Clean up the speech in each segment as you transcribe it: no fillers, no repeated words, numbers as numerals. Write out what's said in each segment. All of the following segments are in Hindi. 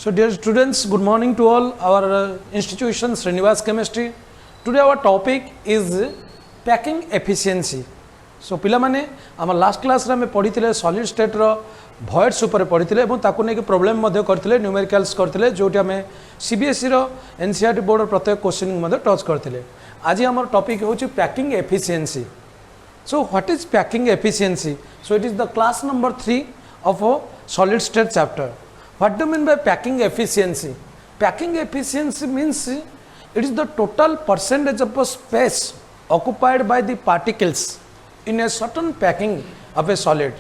So dear students, good morning to all our institution Srinivas Chemistry. Today our topic is packing efficiency. So पिला माने आम लास्ट क्लास रे पढ़ी सॉलिड स्टेट रो भॉइड्स ऊपर पढ़ी और ताकू नहीं प्रॉब्लम मध्य करथिले न्यूमेरिकल्स करथिले जोटी आम सीबीएसई रो एनसीईआरटी बोर्ड प्रत्येक क्वेश्चन मध्य टच करथिले. आज आम टॉपिक होची packing efficiency. So what is packing efficiency? So it is the class number 3 of a solid state chapter. What do you mean by packing efficiency? Packing efficiency means it is the total percentage of a space occupied by the particles in a certain packing of a solid.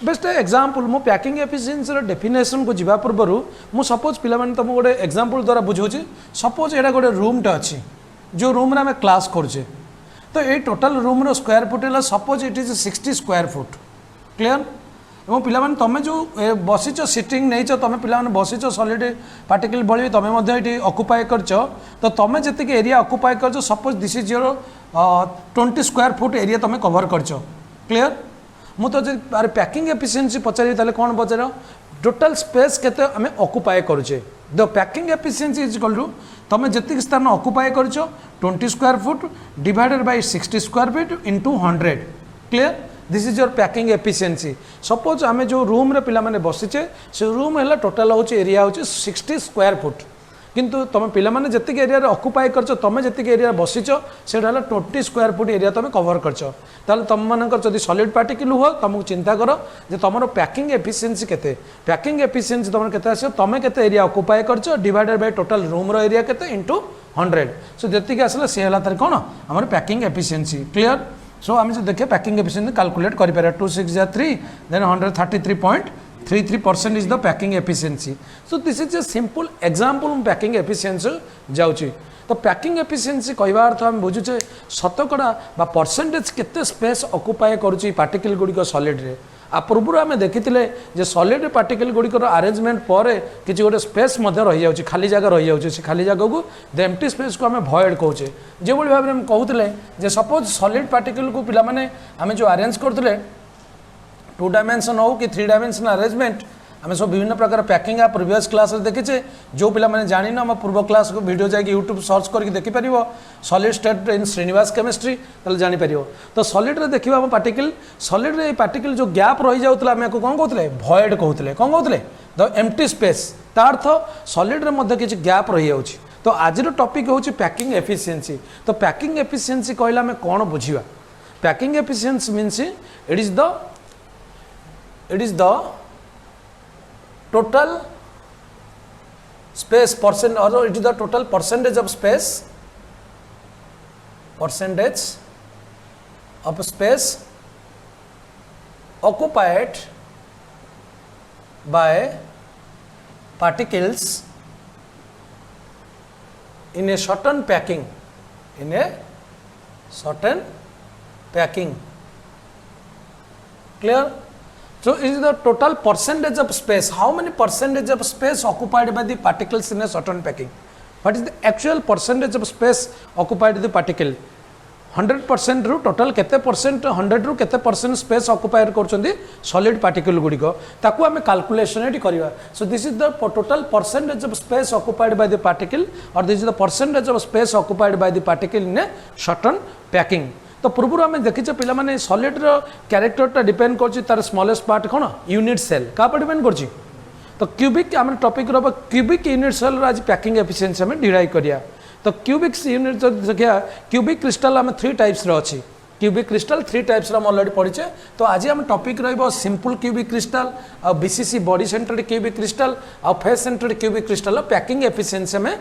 Best example मो packing efficiency रो definition को जीवा पूर्व मु सपोज पिला माने तुम गोटे example द्वारा बुझौछि. सपोज एटा गोटे रूम टा अछि जो रूम रे हम क्लास करछे तो ये टोटल रूम रो स्क्वायर फुट है suppose it is 60 square foot. Clear एवं पिला माने तमे जो बसिच सिटिंग नहीं तमे पिला माने बसिच सॉलिड पार्टिकल बळी तमे मध्ये एटी ऑक्युपाई करछ तो तमे जतिक एरिया ऑक्युपाई करछ suppose this is your 20 square foot area तमे कवर करछ. क्लियर मु तो जे पैकिंग एफिशिएंसी पचारि ताले कोन पचार टोटल स्पेस केते हमें ऑक्युपाई करछे. The packing efficiency is equal to तमे जतिक स्थान ऑक्युपाई करछ 20 square foot divided by 60 square feet into 100. Clear this is your packing efficiency. Suppose आमे जो रूम रे पिला माने बसिचे से रूम हैला टोटल होची एरिया होची 60 स्क्वायर फुट किंतु तुम पिला माने जतिक एरिया रे ऑक्युपाई करछ तमे जतिक एरिया बसिच सेटा हैला 20 स्क्वायर फुट एरिया तमे कवर करछ. ताले तम मानकर जदि सॉलिड पार्टिकल हो तुमको चिंता करो जे तमरो पैकिंग एफिशिएंसी केते. पैकिंग एफिशिएंसी तमरो केते आसे तमे केते एरिया ऑक्युपाई करछ डिवाइडेड बाय टोटल रूम रो एरिया केते इंटू 100. सो जतिक आसला से हैला तार कोन हमर पैकिंग एफिशिएंसी. क्लियर सो आम जो देखे पैकिंग एफिशिएंसी कैलकुलेट करि पारे 2 6 3 then 133.33% is the packing efficiency. So this is a simple example packing efficiency जाउची. तो पैकिंग एफिशिएंसी कहवा अर्थ हम बुझुचे शतकड़ा बा परसेंटेज केते स्पेस ऑक्युपाई करूची पार्टिकल गुडी को सॉलिड रे. आ पूर्व आम देखी जे सॉलिड पार्टिकल गुड़िकर अरेंजमेंट पर किसी गोटे स्पेस रही जाऊँ खाली जगह रही जाऊँ से खाली जगह को द एम्प्टी स्पेस को आम भॉइड कहूचे. जो भाव में कहते सपोज सॉलिड पार्टिकल को पिला माने आम जो अरेंज करते 2 डायमेंशन हो कि 3 डायमेंशन अरेंजमेंट आम सब विभिन्न प्रकार पैकिंग आ प्रीवियस क्लास देखीचे. जो पिला माने जानी ना पूर्व क्लास को वीडियो जाकि यूट्यूब सर्च करके देखिपर solid state in Srinivas chemistry ताले जानीपर. तो सॉलिड रे देखिबा हम पार्टिकल सॉलिड रे पार्टिकल जो गैप रही जाउतला आम कौन कहते भॉइड कहते कौन कहते द एम्प्टी स्पेस. ता अर्थ सॉलिड रे मध्य किछि गैप रही जाउछि. तो आज टॉपिक होछि पैकिंग एफिशिएंसी. तो पैकिंग एफिशिएंसी कहला आम कौन बुझिबा. Packing efficiency means it is the total space percent or it is the total percentage of space occupied by particles in a certain packing clear. So it is the total percentage of space. How many percentage of space occupied by the particles in a certain packing? What is the actual percentage of space occupied by the particle? 100% रू टोटल केते परसेंट 100 रू केते परसेंट स्पेस ऑक्युपाई करछंदी सॉलिड पार्टिकल गुडिको ताकू हमें कैलकुलेशन एटी करबा. So this is the total percentage of space occupied by the particle और this is the percentage of space occupied by the particle in a certain packing. तो पूर्व आम देखीचे पिला माने सॉलिड रो कैरेक्टरटा डिपेंड करछि तार स्मॉलेस्ट पार्ट कोन यूनिट सेल का पर डिपेंड करछि. तो क्यूबिक आम टॉपिक रो क्यूबिक यूनिट सेल रो आज पैकिंग एफिशिएंसी हम डिराइव करिया. तो क्यूबिक यूनिट देखिया क्यूबिक क्रिस्टल आम 3 टाइप्स रो अछि. क्यूबिक क्रिस्टल 3 टाइप्स रो ऑलरेडी पढिचे. तो आज हम टॉपिक रहइबो सिंपल क्यूबिक क्रिस्टल आ BCC body centred cubic crystal आ face centred cubic crystal packing efficiency में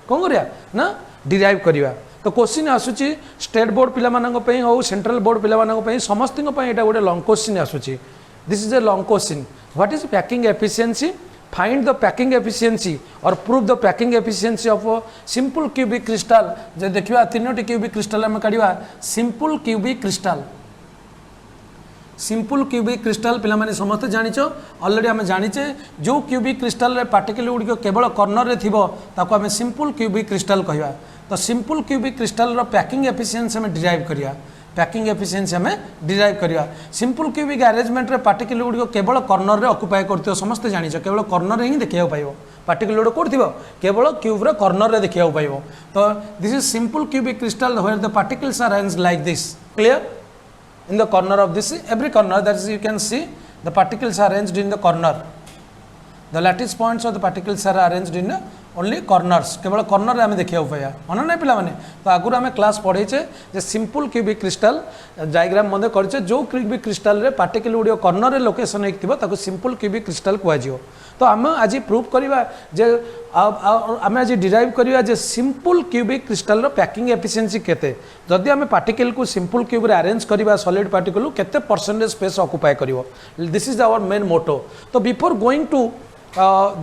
कोन करिया ना डिराइव करिया. तो क्वेश्चन आसूची स्टेट बोर्ड पिला मानक पई हो सेंट्रल बोर्ड पिला मानक पई समस्तिंग पई एटा गोटे लॉन्ग क्वेश्चन आसूची. This is a long question. What is packing efficiency? Find the packing efficiency और prove the packing efficiency of simple cubic crystal. जे देखिबा 3टी क्यूबिक क्रिस्टल हम काढिबा. सिंपल क्यूबिक क्रिस्टल पिला माने समस्त जानिचो ऑलरेडी हम जानिचे जो क्यूबिक क्रिस्टल रे पार्टिकल गुडी केवल कॉर्नर रे थिबो ताको हम सिंपल क्यूबिक क्रिस्टल कहबा. तो सिंपल क्यूबिक क्रिस्टल रो पैकिंग एफिशिएंसी में डिराइव करिया. पैकिंग एफिशिएंसी हमें डिराइव करिया. सिंपल क्यूबिक अरेंजमेंट रे पार्टिकल गुडी केवल कॉर्नर रे ऑक्युपाई करथियो समस्त जानिछ केवल कॉर्नर रे ही देखियो पाइबो पार्टिकल गुड़ा कौट थो केवल क्यूब्र कर्नर रे देखा पाइब तो this is simple cubic crystal where the particles are arranged like this clear in the corner of this every corner that is you can see the particles are arranged in the corner the lattice points of the particles are arranged in only corners केवल corner आम देखा पाया मन ना पिला माने तो आगुर आम क्लास पढ़ेचे जे सिंपल क्यूबिक क्रिस्टल डायग्राम मध्य करचे जो क्यूबिक क्रिस्टल रे पार्टिकल गुड़िया कर्नर रे लोकेशन होती सिंपल क्यूबिक क्रिस्टल कहुए तो आम आज प्रूव करवा जे आम आज डिराइव करवा जे सिंपल क्यूबिक क्रिस्टल रो पैकिंग एफिशिएंसी केते जदि आम पार्टिकल को सिंपल क्यूब रे अरेंज करवा सॉलिड पार्टिकल केते परसेंटेज स्पेस ऑक्युपाई करिवो this is our main motto तो before going to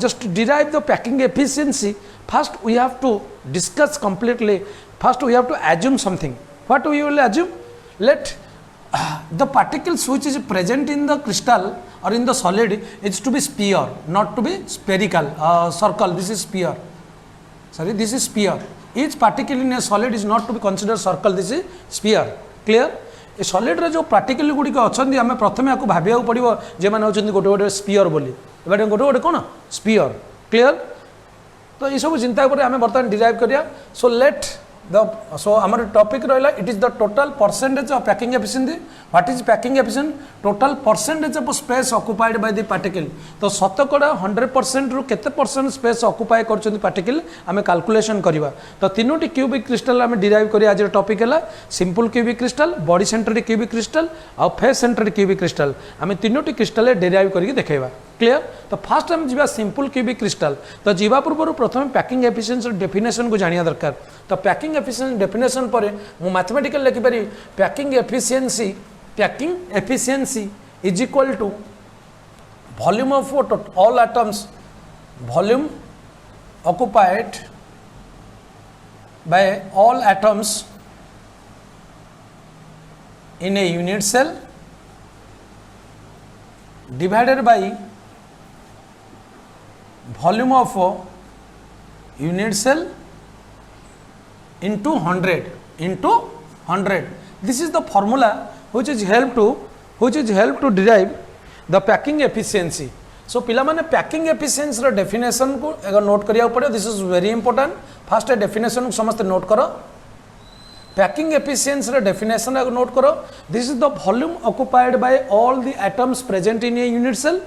just derive the packing efficiency first we have to discuss completely first we have to assume something what we will assume let the particles which is present in the crystal or in the solid is to be sphere not to be spherical circle this is sphere sorry this is sphere each particle in a solid is not to be considered circle this is sphere clear A solid रे जो पार्टिकल गुड़िक अच्छा आम प्रथम आपको भाविया पड़ो जे मैंने होती गोटे गोटे स्पीयर बोली गोटे गोटे कौन स्पीयर क्लियर तो ये सब चिंता आम बर्तमान डिराइव करिया सो लेट द सो आमर टॉपिक रहा it is the total percentage of packing efficiency what is packing efficiency total percentage of space occupied by the particle तो शतकड़ा 100% रु केते परसेंट स्पेस ऑक्युपाई करछन पार्टिकल आम कैलकुलेशन करवा तो तीनोटी क्यूबिक क्रिस्टल आम डिराइव करिया आज टॉपिक है simple cubic crystal body centred cubic crystal और फेस सेंटर्ड क्यूबिक क्रिस्टल आम तीनोटी क्रिस्टल डिराइव करके देखा क्लियर तो फास्ट आम जी सिंपल क्यूबिक क्रिस्टल तो जीवा पूर्व प्रथम पैकिंग एफिशिएंसी डेफिनेशन को जानिया दरकार तो पैकिंग एफिशिएंसी डेफिनेशन पर मु मैथमेटिकल लिखि पारि packing efficiency is equal to volume of all atoms volume occupied by all atoms in a unit cell divided by volume of unit cell into 100 this is the formula which is help to derive the packing efficiency so पिला माने packing efficiency रो definition को अगर नोट करिया पड़े this is very important first a definition को समस्त नोट करो पैकिंग एफिशिएंसी रे डेफिनेशन अगर नोट करो this is the volume occupied by all the atoms present in a unit cell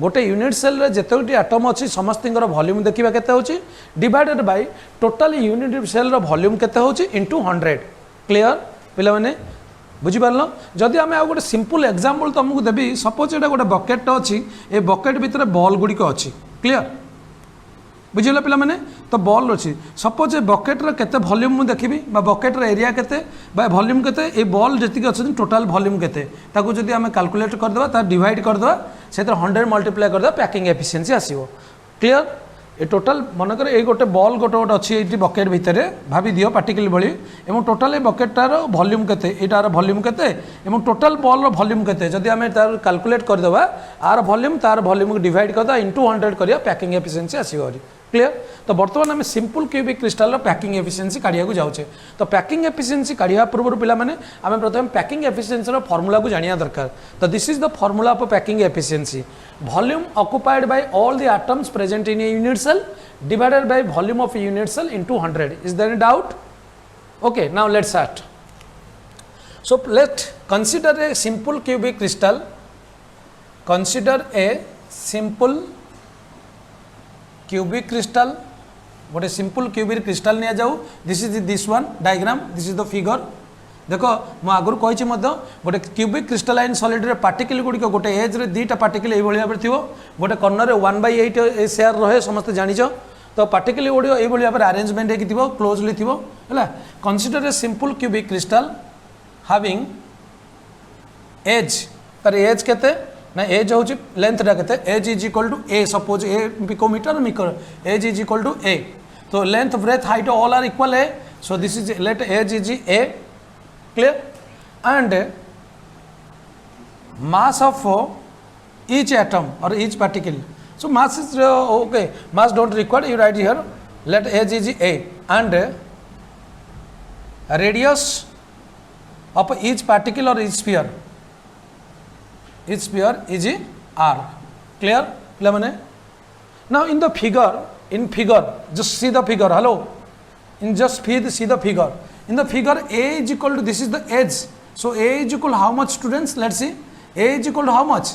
गोटे यूनिट सेल रे जेतोटी एटम अछि समस्तिंगर वॉल्यूम देखिबा केते होछि divided by total unit cell रो वॉल्यूम केते होछि इनटू 100 क्लियर पिला माने बुझी पारलो जदि आमे आ गोटे सिंपल एग्जांपल तुमको देबी सपोज एटा गोटे बकेट अछि ए बकेट भीतर बॉल गुडी को अछि क्लियर बुझिला पिला माने तो बॉल अच्छी सपोज ए बकेट्र केते वॉल्यूम मु देखिबी बा बकेट्र एरिया केते बा वॉल्यूम केते ए बॉल जति अछि टोटल वॉल्यूम केते ताको जदि आमे कैलकुलेट कर देबा ता डिवाइड कर देबा सेतर 100 मल्टीप्लाई कर देबा packing efficiency आसीबो clear A total मन कर ए गोटे बॉल गोटे गोटे अछि एटी बकेट भितरे भाबी दियो पार्टिकल भली एवं टोटल ए बकेटार वॉल्यूम केते एटार वॉल्यूम केते एवं टोटल बॉल रो वॉल्यूम केते जदि आमे तार कैलकुलेट कर देबा आर वॉल्यूम तार वॉल्यूम को डिवाइड कर दा इनटू 100 करिया पैकिंग एफिशिएंसी आसीबो क्लियर तो बर्तमान आम simple cubic crystal packing efficiency काढ़िया जाऊे तो पैकिंग एफिशिएंसी काढ़ा पूर्व पिला माने आम प्रथम पैकिंग एफिशिएंसी फॉर्मूला को जानिया दरकार तो this is the formula of packing efficiency volume occupied by all the atoms present in a unit cell divided by volume of unit cell into 100 is there any doubt okay now let's start so let consider a simple cubic crystal consider a simple cubic crystal गोटे सिंपल क्यूबिक क्रिस्टल नि जाऊ this is this one diagram this is the figure देखो मु आगुर कही गोटे क्यूबिक क्रिस्टलाइन सॉलिड रे पार्टिकल गुड़िक गोटे एज रे दीटा पार्टिकल ये भाव में थो गोटे कर्नर 1/8 शेयर रहे समस्त जानिच तो पार्टिकल गुड़िक ये भाव में अरेंजमेंट हो क्लोजली थी है consider a simple cubic crystal having edge तार एज केते ना एज हूँ लेंथटा के edge is equal to a suppose a picometer meter edge is equal to a तो length breadth height all are equal a so this is let edge is a clear and mass of each atom or each particle so mass is okay mass don't require you write here let h is a and radius of each particle or each sphere is r clear पिला माने Now in the figure, just see the figure. Hello, see the figure. In the figure, A is equal to, this is the edge. So A is equal to how much, students? Let's see. A is equal to how much?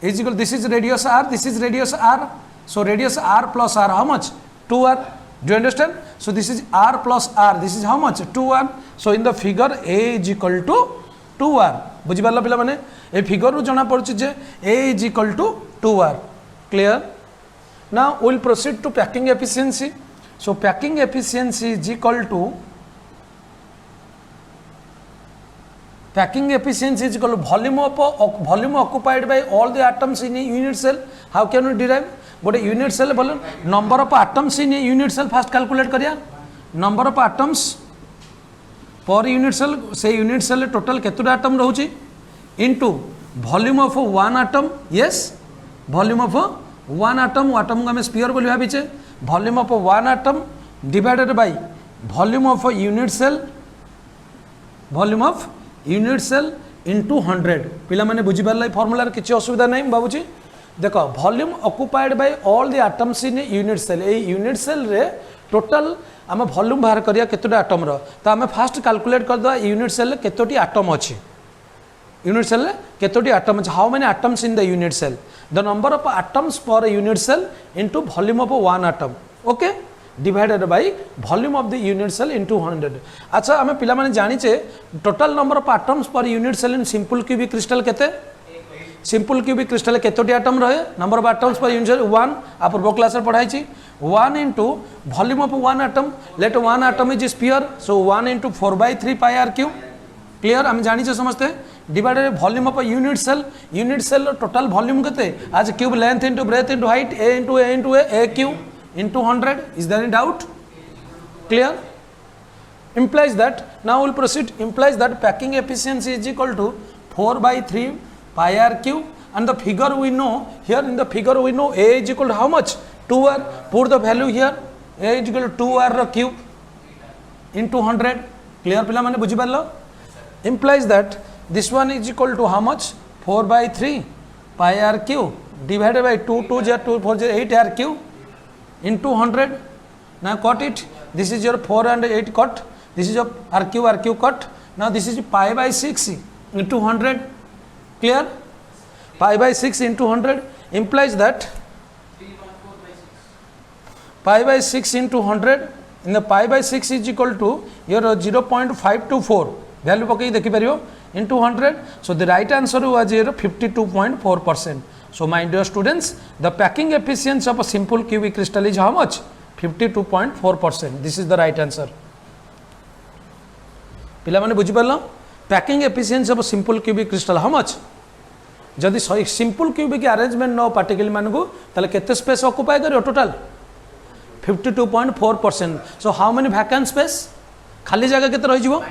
A is equal. This is radius r. This is radius r. So radius r plus r, how much? 2r. Do you understand? So this is r plus r. This is how much? 2r. So in the figure, A is equal to 2r. बुझी पारला पिला माने ए फिगर रु जना पड़छि जे A is equal to 2r. Clear? Now we will proceed to packing efficiency. So packing efficiency is equal to volume occupied by all the atoms in a unit cell. How can we derive? But a unit cell बोलो number of atoms in a unit cell first calculate करिया. Number of atoms per unit cell, say unit cell total केतुटा atom रहउची into volume of one atom. Yes, volume of one atom को हमें sphere बोली भाबीचे. Volume of one atom divided by volume of a unit cell, volume of unit cell into 100. पिला माने बुझी पारला फॉर्मूला रे किछि असुविधा नै बाबूजी. देखो volume occupied by all the atoms in unit cell. A unit cell रे टोटल आम वॉल्यूम बाहर करिया केतोटा एटम रो. तो आम फास्ट कैलकुलेट कर दवा यूनिट सेल केतोटी एटम अछि. यूनिट सेल केतोटी एटम अछि. How many atoms in the unit cell? The number of atoms per unit cell into volume of one atom. Okay, divided by volume of the unit cell into 100. अच्छा आम पिला माने जानिचे total number of atoms per unit cell in simple cubic crystal केते? सिंपल क्यूबिक क्रिस्टल केतोटी एटम रहे? Number of atoms per unit cell 1. आ पूर्व क्लास रे पढ़ाई छी 1 into volume of one atom. Let one atom is sphere. So 1 into 4/3 pi R cube. Clear? आम जानिचे समस्ते. Divided volume of unit cell. Unit cell total volume केते? आज cube length into breadth into height a into a cube into 100. Is there any doubt? Clear? Implies that, now we will proceed, implies that packing efficiency is equal to 4/3 pi r cube, and the figure we know, here in the figure we know A is equal to how much? 2r. Put the value here. A is equal to 2r cube into 100. Clear pila mane bujhi parlo? Implies that this one is equal to how much? 4/3 pi r cube divided by 2 2 2 4 8 r cube into 100. Now cut it. This is your 4 and 8 cut. This is your r cube cut. Now this is pi by 6 into 100. Clear? Pi by 6 into 100 implies that pi by 6 into 100. In the pi by 6 is equal to your 0.524 value पकई देखि परियो into 100. So the right answer was here 52.4%. So my dear students, the packing efficiency of a simple cubic crystal is how much? 52.4%. This is the right answer. पिला माने बुझी पारलो? Packing efficiency of a simple cubic crystal how much? जदि simple cubic arrangement no particle मान को ताले केते space occupy करियो total? 52.4%. So how many vacant space? खाली जगह केते रहि जिवो?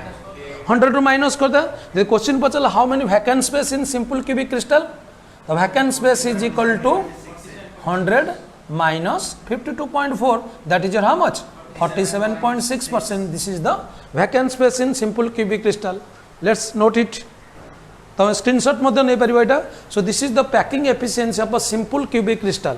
100 ରୁ माइनस कर दे. The question पचला how many vacant space in simple cubic crystal? The vacant space is equal to 100 minus 52.4. That is your how much? 47.6%. This is the vacant space in simple cubic crystal. Let's note it. तो screenshot मध्य नहीं परिवार इटा. So this is the packing efficiency of a simple cubic crystal.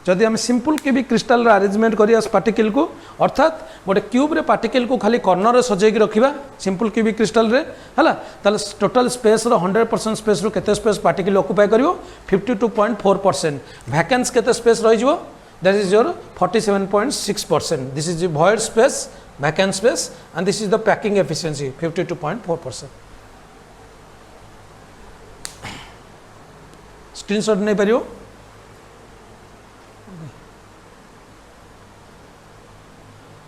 जदि हम सिंपल क्यूबिक क्रिस्टल अरेंजमेंट करिया पार्टिकल को अर्थात गोटे क्यूब रे पार्टिकल को खाली कॉर्नर रे सजेक रखिबा सिंपल क्यूबिक क्रिस्टल रे हला ताले टोटल स्पेस रो 100% स्पेस रो केते स्पेस पार्टिकल ऑक्युपाई करियो 52.4%. वैकेंस केते स्पेस रहि जिवो? That is your 47.6%. This is void space, vacant space, and this is the packing efficiency 52.4%. Screenshot नहीं परियो.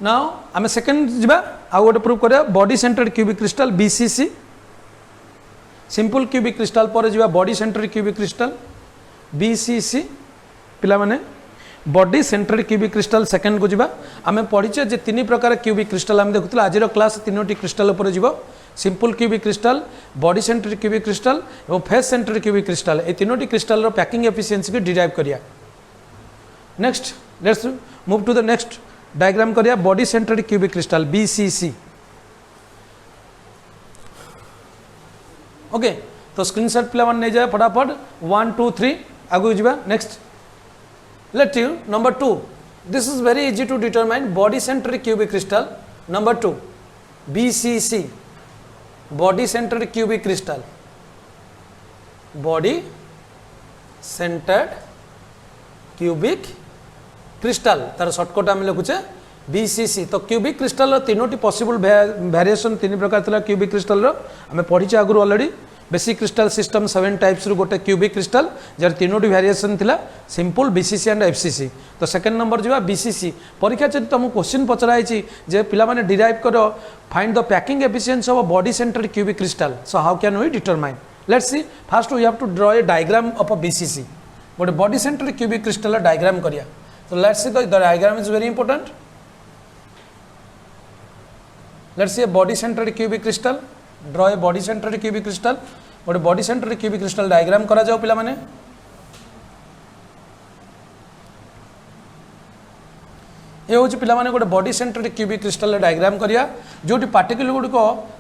Now आम सेकेंड जीवा आउ गोटे प्रूव करिया body centred cubic crystal BCC. Simple cubic crystal पर जीवा body centred cubic crystal BCC. पिला माने body centred cubic crystal second को जीवा. आम पढ़ीचे जे तीन प्रकार क्यूबिक क्रिस्टल आम देखुला. आज क्लास तीनोटी क्रिस्टल उपर जीवो. Simple cubic crystal, body centred cubic crystal और फेस सेंटर्ड क्यूबिक क्रिस्टल. ए तीनोटी क्रिस्टल रो पैकिंग एफिशिएंसी को डिराइव करिया. Next let's move to the next diagram करिया body centred cubic crystal BCC. Okay तो स्क्रीनशॉट पिला मन नहीं जाए फटाफट 1 2 3 आगु जीवा. Next Let you number 2. This is very easy to determine. Body centered cubic crystal. Number 2, BCC, body centered cubic crystal. Body centered cubic crystal. तार शॉर्टकट आम लिखुचे BCC. तो क्यूबिक क्रिस्टल तीनोटी पॉसिबल वेरिएशन तीन प्रकार था क्यूबिक क्रिस्टल आम पढ़ी आगु already. Basic crystal system 7 types रु गोटे क्यूबिक क्रिस्टल जार तीनोटी वेरिएशन थिला सिंपल BCC एंड FCC. तो सेकंड नंबर जीवा BCC. परीक्षा जब तुमको क्वेश्चन पचराई जे पिला माने डिराइव करो find the packing efficiency of body centred cubic crystal. So how can we determine? Let's see. First we have to draw a diagram of a BCC. गोटे body centred cubic crystal diagram करिया. So let's see the diagram is very important. Let's see a body centered cubic crystal. Draw a body centered cubic crystal. But body centered cubic crystal diagram करा जाओ पिला माने. ये हूँ पिला माने गोटे body centred cubic crystal diagram करिया जोटी पार्टिकल गुड़िक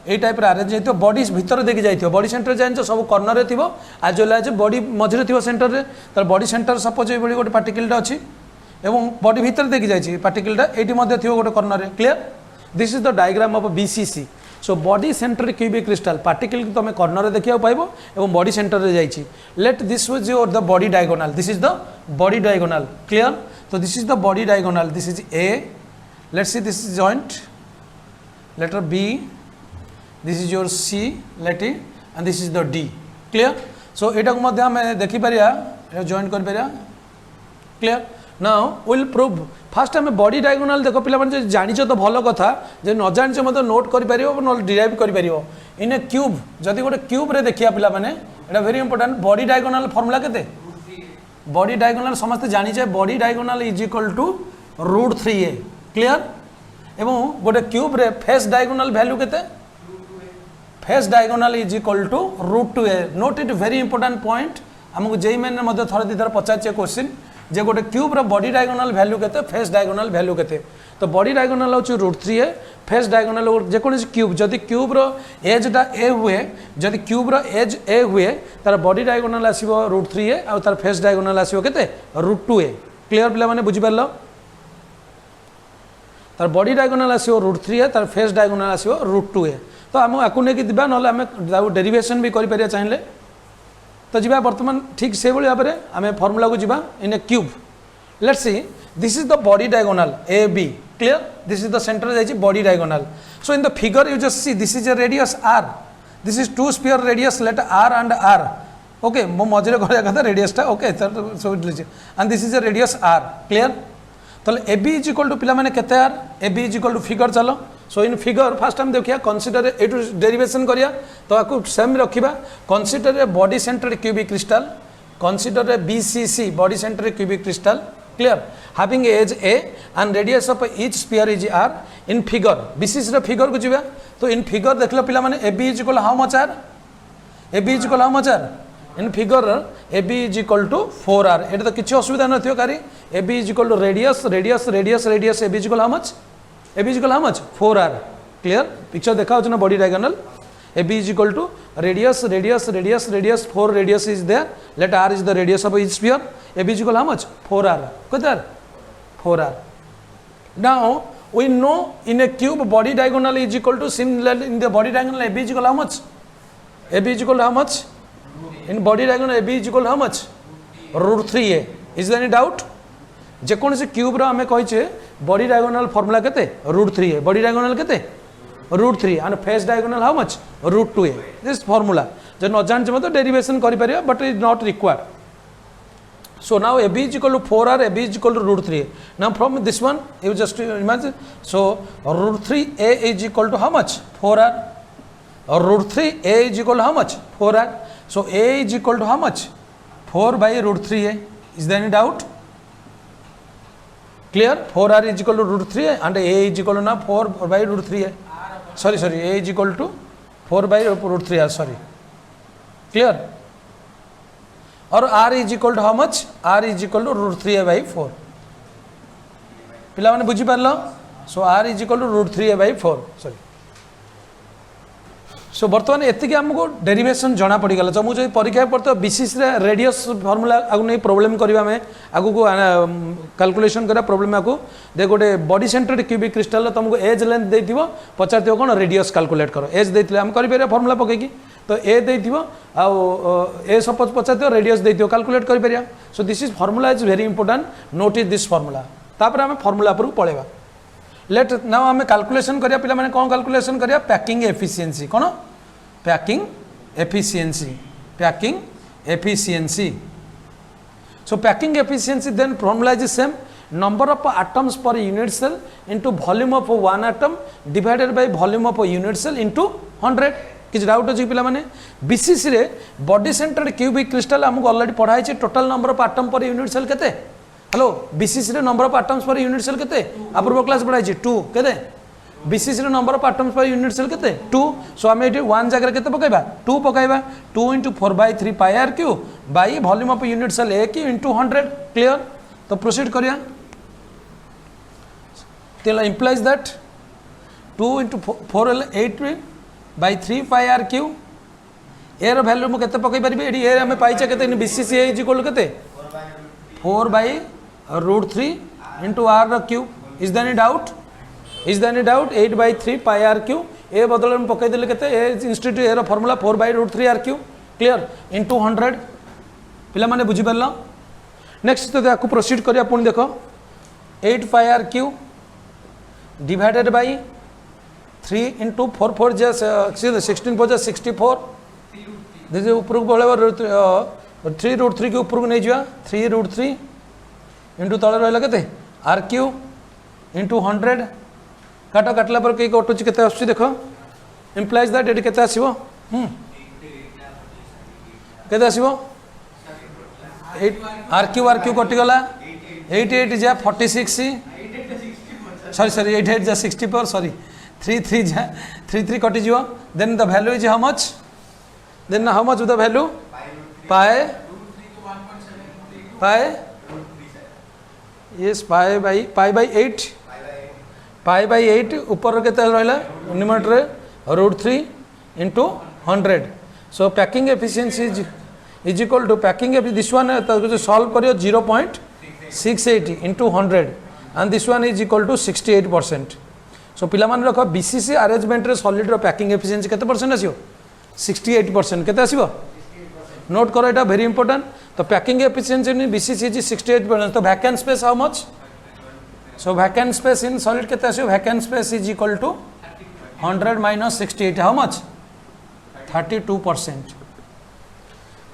ये टाइप अरेंज होती बॉडी भीतर देखी जाइए. बॉडी सेंटर जान सब कर्नर रे थिबो आज जो बॉडी मझिरे थिबो सेंटर रे. तर बॉडी सेंटर सपोज ये गोटे पार्टिकलटा अच्छी एवं बॉडी भीतर देखी जाइए पार्टिकलटा एटी मध्य थिबो गोटे कर्नर रे. Clear? This is the diagram of BCC. So body centre cubic crystal particle को तुम कर्नर देखा पाइबो एवं बॉडी सेंटर रे जाइए. Let this was your the body diagonal. This is the body diagonal. Clear? So this is the body diagonal. This is A. Let's see, this is joint. Letter B. This is your C. Let it, and this is the D. Clear? So एटा को मध्य हमें देखी परिया joint कर परिया. Clear? Now we'll prove. First हमें body diagonal देखो पिला माने जानी चो तो भलो कथा जे न जानी चो मत नोट कर परियो न डिराइव कर परियो. इन ए क्यूब जदि गोटे क्यूब रे देखिया पिला माने एटा very important. Body diagonal formula केते? बॉडी डायगोनल समस्त जानी जाए. Body diagonal is equal to √3a. Clear? एवं गोटे क्यूब रे फेस डायगोनल वैल्यू केते? Face diagonal is equal to √2a. Note it very important point. हमको जेई मेन मध्य थोड़ा दी थर पचार क्वेश्चन जे गोटे क्यूब रे बॉडी डायगोनल वैल्यू केते फेस डायगोनल वैल्यू केते. तो बॉडी डायगोनल होची √3a. फेस डायगोनल जेकोसी क्यूब जदि क्यूब रो एजटा ए हुए जदि क्यूब रो एज ए हुए तार बॉडी डायगोनल आसीबो √3a आ तार फेस डायगोनल आसीबो केते √2a. क्लियर पिला माने बुझि परलो? तार बॉडी डायगोनल आसीबो √3a तार फेस डायगोनल आसीबो √2a. तो हम आकु ने कि दिबा नले हम डेरिवेशन भी करि परिया चाहिए. तो जीवा वर्तमान ठीक से भाई भाव में आम फर्मूला को जीवा in a cube. Let's see this is the body diagonal AB. Clear? This is the centre जाइए body diagonal. So in the figure you just see this is a radius R. This is 2 sphere radius. Let R and R. Okay मो मझे कह कथा रेडियसटा. Okay so and this is a radius R. Clear? तो AB इज इक्वल टू पिला माने केते R? AB is equal to figure चलो. सो इन फिगर फास्ट हम देखिए कनसीडर ए डेरिवेशन करिया. तो आपको सेम रखिबा. Consider a body centred cubic crystal. Consider a BCC body centred cubic crystal. Clear? Having edge A and radius of each sphere is R. In figure BCC रे फिगर को जीवा. तो इन फिगर देखलो पिला माने AB is equal how much R? AB is equal how much R? In figure AB is equal to 4R. एटा तो किछि असुविधा न थियो कारी. AB is equal to radius AB is equal how much? AB is equal how much? 4R. Clear? Picture देखा होछ ना body diagonal. AB is equal to radius 4 radius is there. Let R is the radius of each sphere. AB is equal how much? 4R. Kother? 4R. Now we know in a cube body diagonal is equal to similarly in the body diagonal AB is equal how much? AB is equal to how much? In body diagonal AB is equal to how much? √3a. Is there any doubt? जेकोसी क्यूब रो आमे कहिचे बॉडी डायगोनल फार्मूला केते √3a. बॉडी डायगोनल केते √3 and face diagonal how much? √2a. This formula जो न जान तो डेरिवेशन करि परिया but it is not required. So now AB is equal to 4R, AB is equal to √3a. Now from this one you just imagine. So √3a is equal to how much? 4R. Or √3a is equal to how much? 4R. So a is equal to how much? 4 by √3a. Is there any doubt? Clear? 4R is equal to √3a and a is equal to now 4 by √3a. Sorry, a is equal to 4 by √3r. Sorry. Clear? Or R is equal to how much? R is equal to √3a by 4. पिला माने बुझी पारलो. So R is equal to √3a by 4. Sorry. सो बर्तमान एतिक आमको डेरिवेशन जना पड़गला जो मुझे परीक्षा पढ़ते बीसीसी रेडियस फर्मूला आगु नहीं प्रोब्लेम करवा आम आगु को कैलकुलेशन करा प्रोब्लेम आगु दे गोटे बॉडी सेंटर्ड क्यूबिक क्रिस्टल तुमको एज लेंथ देथिबो पचारथिबो कोन रेडियस कैलकुलेट करो एज देथिले हम करि परिया फर्मूला पकेकी तो ए देथिबो आ ए सपोज पचारथिबो रेडियस देथिबो कैलकुलेट करि परिया so this is formula is very important note is this formula तापर हम फर्मूला पर पळेबा लेट नाउ आम कैलकुलेशन करिया पिला माने कोन कैलकुलेशन करिया पैकिंग एफिशिएंसी कोन packing efficiency so packing efficiency then formula is same number of atoms per unit cell into volume of one atom divided by volume of unit cell into 100 किछ डाउट अछि पिला माने बीसीसी रे बॉडी सेंटर्ड क्यूबिक क्रिस्टल हमको ऑलरेडी पढ़ाई छै total number of atom per unit cell केते हेलो बीसीसी रे number of atoms per unit cell केते अपूर्व क्लास पढ़ाई छै 2 केते बीसीसी रे number of atoms per unit cell केते 2 सो हम एटी 1 जगह केते पकाइबा 2 पकाइबा 2 * 4/3 pi r cube by volume of unit cell a cube into 100 clear तो प्रोसीड करिया तेला implies that 2 * 4 8/3 pi r cube a रो वैल्यू मु केते पकाइ परिबे एडी ए हमें पाइछे केते बीसीसी इज इक्वल केते 4/√3 इनटू आर रो cube is there any doubt 8/3 pi r cube ए बदल में पकई देले केते ए इंस्टीट्यूट ए रो formula 4/√3 r cube clear into 100 पिला माने बुझी परलो नेक्स्ट तो याकू प्रोसीड करिया पुणी देखो 8 pi r cube divided by 3 * 4 जे 16 4 जे 64 दिस ऊपर को बोलेबा 3√3 के ऊपर को नहीं जिवा 3√3 इनटू तळे रहला केते आर क्यू इनटू 100 काटा काटला पर कई कटुच केते आछी देखो इंप्लाइज दैट एट केते आसीबो केते आसीबो 8 आर क्यू कटि गला 88 जा 46 सॉरी 88 जा 64 सॉरी 33 जा 33 कटि जिवो then the value is how much then how much the value pi yes pi by 8 pi by 8 ऊपर के रहा numerator √3 into 100 so packing efficiency is equal to packing this one solve करियो 0.68 into 100 and this one is equal to 68%. So पिला माने रख बीसीसी अरेंजमेंट रे सॉलिड रो पैकिंग एफिशिएंसी केते परसेंट आसीबो 68% केते आसीबो नोट करो एटा वेरी इंपोर्टेंट तो packing efficiency in BCC is 68% तो vacant space how much so vacant space in solid केते आसीबो vacant space is equal to 100 minus 68 how much 32%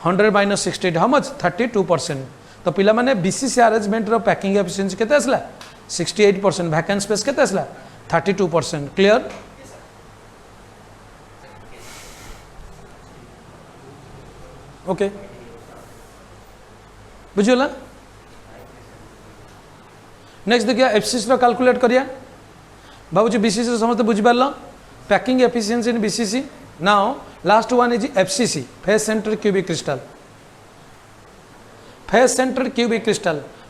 100 minus 68 how much 32% तो पिला माने बीसीसी अरेंजमेंट रो पैकिंग एफिशिएंसी केते आसला 68% vacant space केते आसला 32% क्लियर ओके बुझियोला नेक्स्ट देखिए एफसीसी कैलकुलेट करिया बाबूजी बीसीसी समस्त बुझी पारल packing efficiency in BCC now last one is FCC face centre cubic crystal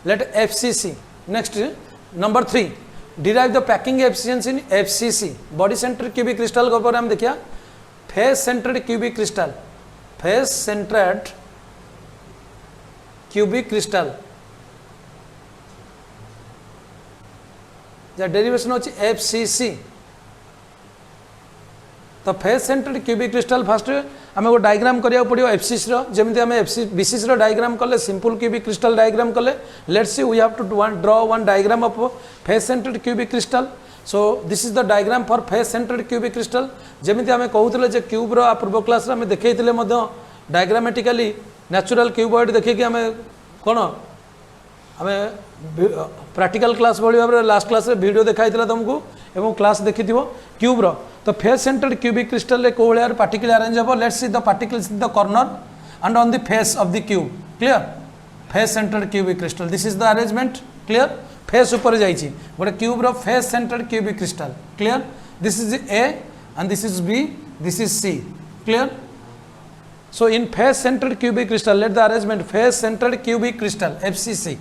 let FCC next number 3 derive the packing efficiency in FCC body centre cubic crystal के ऊपर हम देखिया face centred cubic crystal derivation होची एफसीसी तो face centred cubic crystal first आम गो डायग्राम करिया पड़ियो एफसीसी रो जेमिति आम बीसीसी रो डायग्राम कले सिंपल क्यूबिक क्रिस्टल डायग्राम कले let's see we have to draw one diagram of face centred cubic crystal so this is the diagram for face centred cubic crystal जेमिति आम कहूले जे क्यूब रो पूर्व क्लास रे आम देखैतिले मध्य डायग्रामेटिकली नेचुरल क्यूबॉइड देखिए आम कौन आम प्रैक्टिकल क्लास भाई भाव लास्ट क्लास रे वीडियो देखाई तुमको एवं क्लास देखि क्यूब रो तो फेस सेंटर्ड क्यूबिक क्रिस्टल रे को भाई पार्टिकल अरेंज हो let's see the particles in the corner and on the face of the cube clear face centred cubic crystal this is the arrangement clear face ऊपर जाइए गोटे क्यूब रो face centred cubic crystal clear this is A and this is B this is C clear so in face centered cubic crystal let the arrangement face centered cubic crystal FCC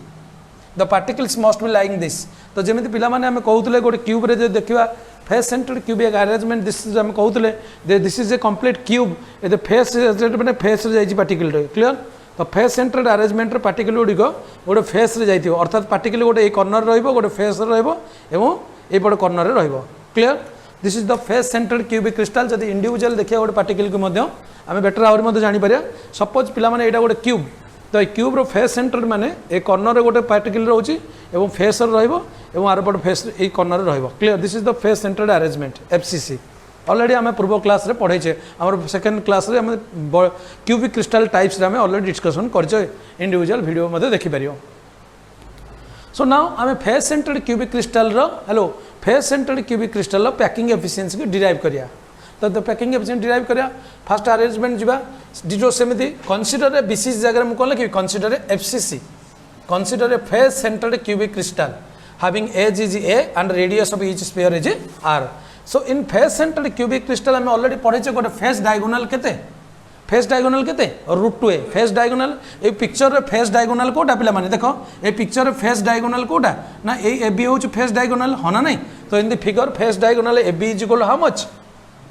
the particles must be lying this तो जमिति पिला माने हमें कहउतले गोटे क्यूब रे जे देखिबा face centred cubic arrangement this is हम कहते this is a complete cube ए फेस मैंने फेस जाइए पार्टिकल क्लियर तो फेस सेंटर्ड अरेंजमेंट पार्टिकल गुड़िक गोटे फेस जाइए अर्थात पार्टिकल गोटे ये कर्नर रोटे फेस रहीपट corner clear this is the face centred cubic crystal जब इंडिविजुअल देखिए गोटे पार्टिकल को आम बेटर आहरी जापर सपोज पिला माने एटा गोटे क्यूब तो क्यूब्र फेस सेंटर्ड माने ए कर्नर गोटे पार्टिकल रोचे फेस आरपट फेस ये corner clear this is the face centred arrangement FCC already आम पूर्व क्लास रे पढ़े आम सेकेंड क्लास रे आम क्यूबिक क्रिस्टाल टाइप्स आम ऑलरेडी डिस्कसन कर इंडिविजुअल वीडियो देखिपर सो नाउ आम face centred cubic crystal hello face centred cubic crystal packing efficiency को डिराइव करिया तो पैकिंग एफिशिएंसी डिराइव करिया फास्ट अरेंजमेंट जीवा डिटो सेमती कंसीडर ए बीसीसी जगह मुझे कौन लिखी consider a FCC consider a face centred cubic crystal having edge is a and radius of each sphere is r so in face centered cubic crystal आम ऑलरेडी पढ़े गोटे फेस डायगोनाल केते फेस डायगोनाल केते √2a फेस डायगोनाल ए पिक्चर रे फेस डायगोनाल कोटा पिला माने देखो ए पिक्चर रे फेस डायगोनाल कोटा ना ए ab होच फेस डायगोनाल होना नहीं तो इन the figure face diagonal ab is equal to how much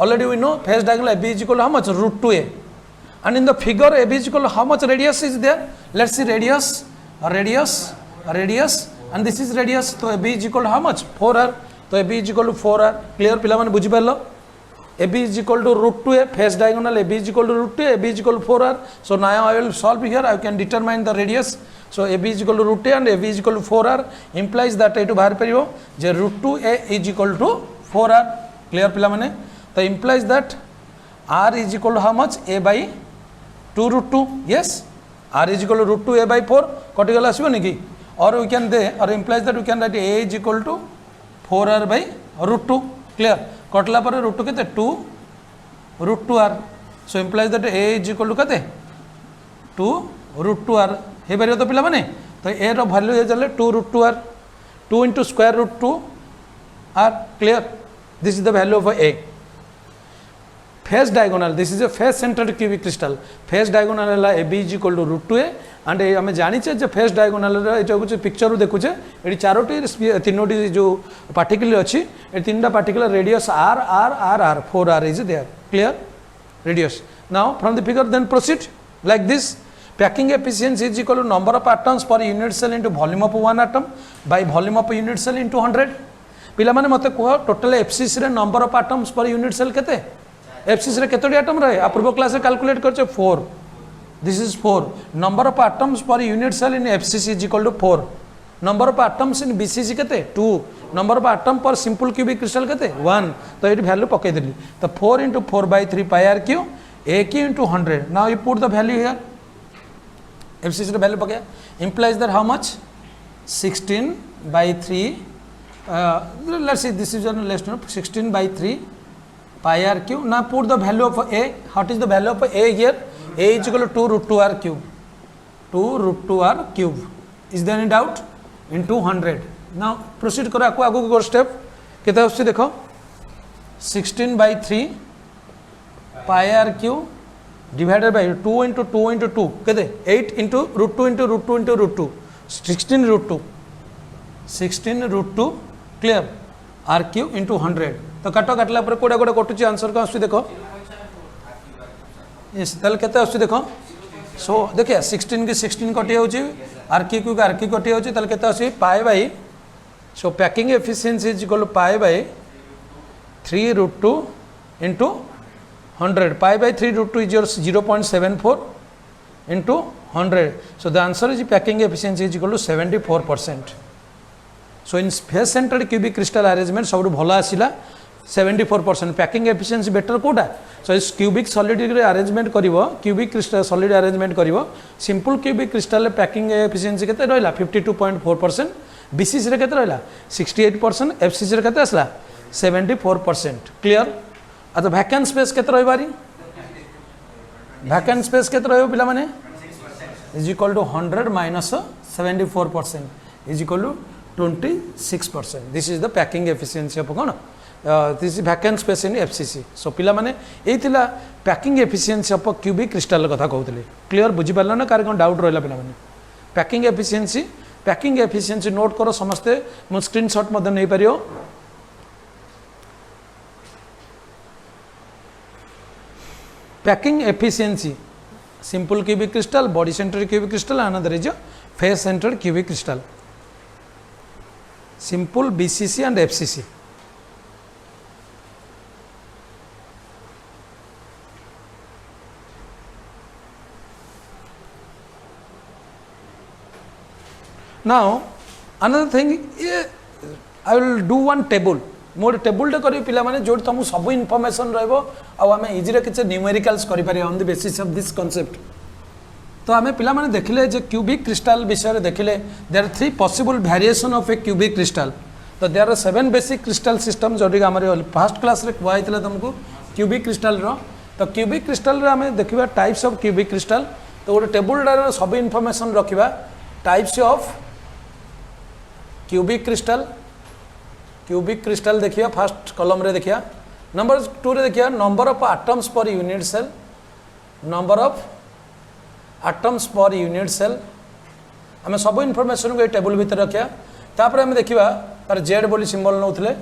already we know face diagonal ab is equal to how much √2a and in the figure ab is equal to how much radius is there let's see radius and this is radius तो ab is equal to how much 4r तो ab is equal to 4r clear पिला माने बुझी पारलो ab is equal to √2a face diagonal ab is equal to √2a ab is equal to 4r so now I will solve here I can determine the radius so ab is equal to √2a and ab is equal to 4r implies that एटू बाहर परियो जे √2a is equal to 4r clear पिला माने तो implies that r is equal to how much a by 2√2 yes r is equal to √2a by 4 कटि गला आसीबो कि or we can they or implies that we can write a is equal to 4r by √2 clear कटला पर √2 केते 2 √2r so implies that a is equal to केते 2 √2r हे परियो तो पिला माने तो a रो वैल्यू हे चले 2 √2r 2 into square root 2 r clear this is the value of a face diagonal this is a face centered cubic crystal face diagonal है ab is equal to √2a and आम जाचे जो फेस डायगोनाल ये पिक्चर देखुचे ये चारोटी तीनोटी जो पार्टिकल अच्छी ये तीन particle radius r r r r 4r is there clear radius now from the figure then proceed like this packing efficiency is equal to number of atoms per unit cell into volume of one atom by volume of unit cell into 100 पिला माने मते कह टोटल एफसीसी रे number of atoms per unit cell केते एफसीसी रे केतोडी एटम रहे आ पूर्व क्लास रे कैलकुलेट करछे 4 this is 4 number of atoms per unit cell in FCC is equal to 4 number of atoms in BCC केते 2 number of atom per simple cubic crystal केते 1 तो ये वैल्यू पके देली तो 4 into 4 by 3 pi r cube a q into 100 now you put the value here FCC रे वैल्यू पके implies that how much 16 by 3 let's see this is less than 16 by 3 pi r cube now put the value of a what is the value of a here a is equal to 2 √2r cube 2 √2r cube is there any doubt into 100 now proceed करो आगु आगु को स्टेप केते आछी देखो 16 by 3 pi r cube divided by 2 into 2 into 2 केते 8 into √2 into √2 into √2 16 √2 clear r cube into 100 तो काटो काटला पर कोडा कोडा कटुची आंसर का आछी देखो yes तल केते आछी देखो सो देखिए 16 की 16 कटि होची आर क्यू आर क्यू कटि होची तल केते आछी pi by so packing efficiency is equal to pi by 3 √2 into 100 pi by 3 √2 is your 0.74 into 100 so the answer is packing efficiency is equal to 74% so in face centered cubic crystal arrangement सब भलो आसिला 74% पैकिंग एफिशिएंसी बेटर कोटा सो इस क्यूबिक सॉलिड रे अरेंजमेंट करिवो क्यूबिक क्रिस्टल सॉलिड अरेंजमेंट करिवो simple cubic crystal packing efficiency केते रहला 52.4% बीसीसी रे केते रहला 68% एफसीसी रे केते आसला 74% क्लियर आ तो वैकेंट स्पेस केते रहबारी वैकेंट स्पेस केते रहबो पिला माने is equal to 100 minus 74% is equal to 26% this is the packing efficiency of कोन this is vacant space in FCC so पिला माने एई थिला packing efficiency of cubic crystal कथा कहउतले क्लियर बुझी पारला ना कार कोन डाउट रहला पिला माने पैकिंग एफिशिएंसी नोट करो समस्ते मो स्क्रीनशॉट मदन नै परियो packing efficiency. Simple cubic crystal, body centered cubic crystal, another is a face centered cubic crystal. Simple, BCC and FCC. Now another thing, I will do one table. More table टे करी पिला माने जोट तुम सब इनफॉरमेशन रहबो आ हमें इजी रे किछ न्यूमेरिकल्स करि पारे on the basis of this concept. तो आमे पिला माने देखिले जे क्यूबिक क्रिस्टल विषय रे देखिले there are 3 possible variation of a cubic crystal. तो there are 7 basic crystal system जोटी हमर फर्स्ट क्लास रे कहैतला तुमको क्यूबिक क्रिस्टल रो. तो क्यूबिक क्रिस्टल रे हमें देखिबा टाइप्स ऑफ क्यूबिक क्रिस्टल. तो गोटे टेबुल रे सब इनफॉरमेशन रखिबा types of cubic crystal. Cubic crystal देखिए फर्स्ट कॉलम रे देखिए. नंबर 2 रे देखिए number of atoms per unit cell. Number of atoms per unit cell आम सब इनफॉरमेशन को टेबल भीतर रखिया. तापर आम देखा तार जेड बोली सिंबल नौले.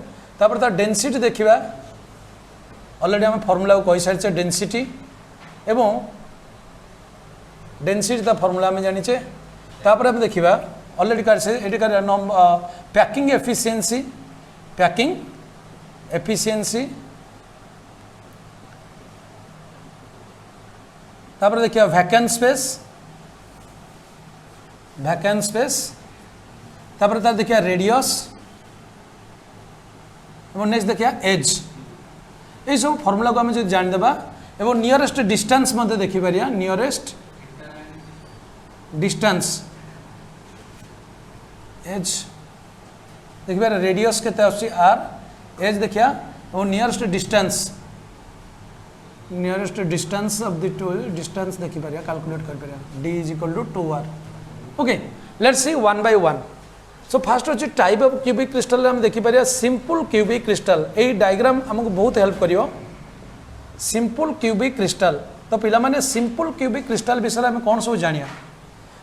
तापर तार डेंसिटी देखा ऑलरेडी आम फॉर्मूला को कही सारी डेंसिटी एवं डेंसिटी ता फॉर्मूला आम जानीचे. तापर आम देखा ऑलरेडी कर पैकिंग एफिशिएंसी. पैकिंग एफिशिएंसी तापर देखिए वैकेंट स्पेस. वैकेंट स्पेस तापर तार देखिए रेडियस और नेक्स्ट देखिए एज. ये सब फॉर्मूला को आम जो जानीदेबा एवं नियरेस्ट डिस्टेंस मध्य देखिपर. नियरेस्ट डिस्टेंस एज देखिए रेडियस के आर. एज देखिया और nearest distance of the two distance देखिपर कैलकुलेट कर d is equal to 2r. Okay let's see one by one. So first अच्छे टाइप ऑफ क्यूबिक क्रिस्टल हम देखिपर सिंपल क्यूबिक क्रिस्टल. यही डायग्राम हमको बहुत हेल्प करियो. Simple cubic crystal. तो पिला माने सिंपल क्यूबिक क्रिस्टल विषय में कौन सब जानिया.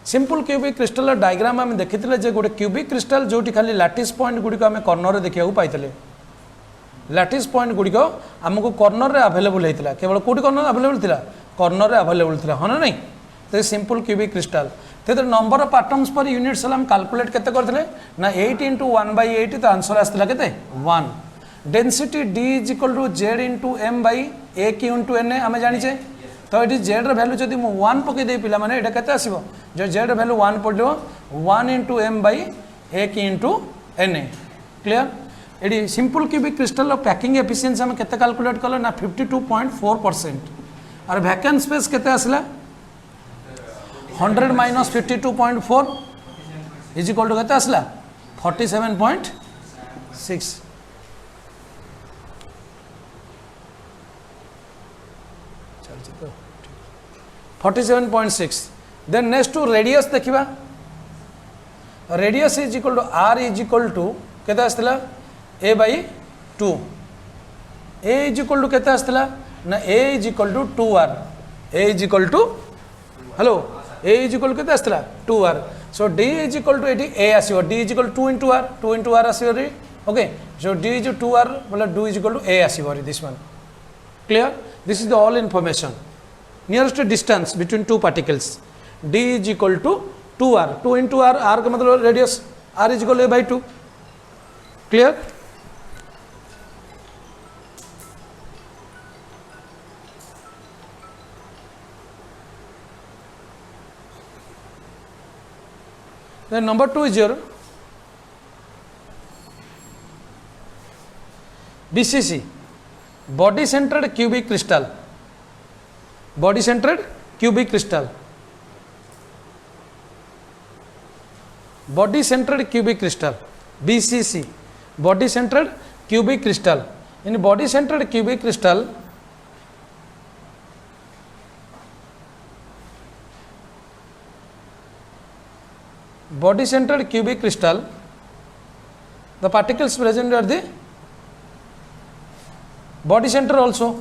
सिंपल क्यूबिक क्रिस्टल डायग्राम आम देखी जे गोटे क्यूबिक क्रिस्टल जो खाली लैटिस पॉइंट गुड़िक आम कर्नर देखा पाई. लैटिस पॉइंट गुड़िक आमको कर्नर रे अवेलेबल होता. केवल कौटी कर्नर अवेलेबल था कर्नर रे अवेलेबल था. हाँ ना नहीं. तो सिंपल क्यूबिक क्रिस्टल तो number of atoms per unit cell हम कैलकुलेट केते करथिले ना 8 * 1/8. तो आंसर आसला केते 1. Density d is equal to z * m / a * n आम जानिचे. तो ये जेड वैल्यू जब मुझे 1 पकईदे पे ये के आसो जो जेड वैल्यू 1 पड़ो 1 * m / a * n. क्लियर. ये simple cubic crystal packing efficiency आम के कैलकुलेट कल ना 52.4%. और वैकेंट स्पेस के आसला 100 - 52.4 इज इक्वल टू के आसला 47.6. 47.6. देन नेक्स्ट टू रेडियस देखा. Radius is equal to r is equal to के a/2. a is equal to के ना a is equal to 2r. a is equal to hello a is equal के 2r. So d is equal to ये a आसो. d is equal 2 * r 2 * r आसो. Okay so d is 2r बोले 2 इज इक्वल टू a आसो. This one clear. This is the all information. Nearest distance between two particles d is equal to 2r 2 * r. r का मतलब radius r is equal a/2. Clear. Then number 2 is your BCC, body centered cubic crystal. Body centered cubic crystal. Body centered cubic crystal. BCC, body centered cubic crystal. In body centered cubic crystal, body centered cubic crystal, the particles present at the body center also.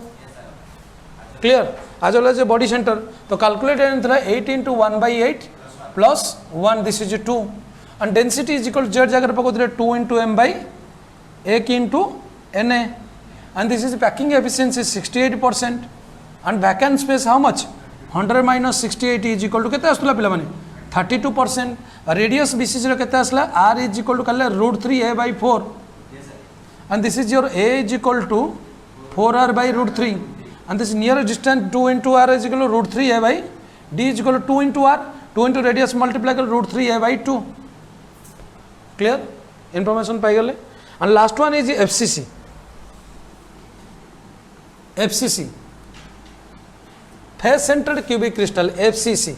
Clear. As well as a body center. So calculate 8 * 1/8 plus 1. This is 2. And density is equal to z जगह पर 2 * m / a * na. And this is packing efficiency 68%. And vacant space how much 100 minus 68 is equal to केते आसला पिला माने 32%. रेडियस बीसीसी रो केते आसला r इज इक्वल टू कले √3a/4 and this is your a is equal to 4r/√3 and this nearest distance 2 into r is equal to √3a/d is equal to 2 into r, 2 into radius multiply कर √3a/2. clear information पाई गले. and last one is FCC. FCC face centered cubic crystal. FCC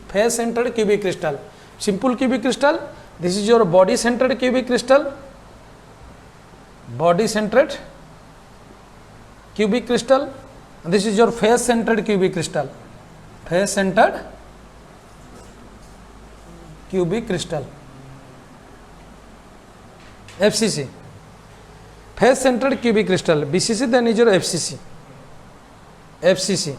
face centered cubic crystal. Simple cubic crystal. This is your body centered cubic crystal. Body centered cubic crystal. And this is your face centered cubic crystal. Face centered cubic crystal. FCC face centered cubic crystal. BCC then is your FCC. FCC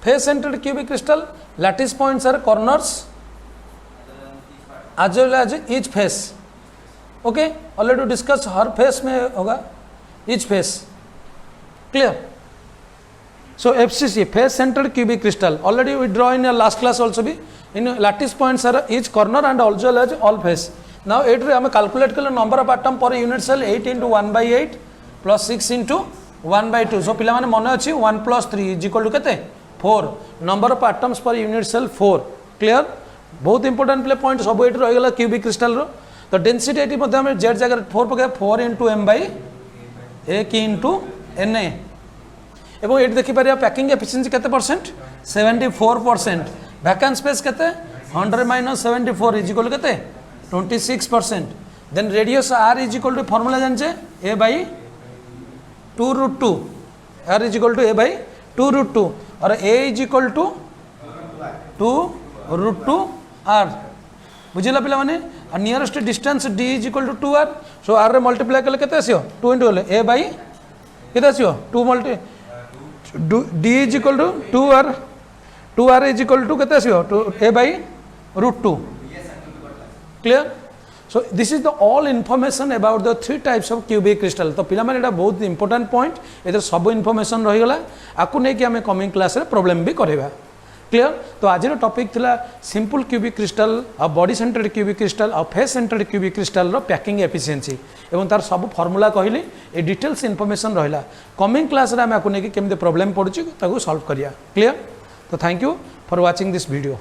face centered cubic crystal. Lattice points are corners as well as each face. Okay, already discussed her face में होगा each face. Clear? So FCC face centered cubic crystal. Already we draw in your last class also be in lattice points are each corner and also as all face. Now 8 रे हमें calculate करें number of atom per unit cell 8 into 1/8 plus 6 into 1/2. So पिला माने मन अच्छी 1 plus 3 is equal to केते 4. Number of atoms per unit cell 4. Clear? बहुत important प्ले point सब 8 रही गला cubic crystal रो. तो density एटी मध्य हमें z जगह 4 पके 4 into m/a k into na. एवं ये देखि पारिया पैकिंग एफिशिएंसी केते परसेंट 74%. वैकेंट स्पेस केते 100 माइनस 74 इज इक्वल केते 26%. Then radius r is equal to formula जानछे a by 2√2. r is equal to a by 2√2 और a is equal to 2√2 r. बुझिला पिला माने nearest distance d is equal to 2r. So r रे मल्टीप्लाई करले केते आसियो 2 into a by केते आसियो 2 multi d is equal to 2r is equal to केते आसियो a by √2. clear? So this is the all information about the three types of cubic crystal. तो पिला माने एटा बहुत इंपोर्टेंट पॉइंट एतर सब इनफॉरमेशन रही गला आकु नै कि हमें कमिंग क्लास रे प्रॉब्लम भी करेबा. क्लियर? तो आज टॉपिक थिला सिंपल क्यूबिक क्रिस्टल आ बॉडी सेंटर्ड क्यूबिक क्रिस्टल आ फेस सेंटर्ड क्यूबिक क्रिस्टल रो पैकिंग एफिशिएंसी एवं तार सब फार्मूला कहली ए डिटेल्स इनफॉरमेशन रहिला. कमिंग क्लास रे हम आकु नै कि केमते प्रॉब्लम पडुची ताकू सॉल्व करिया. क्लियर? तो thank you for watching this video.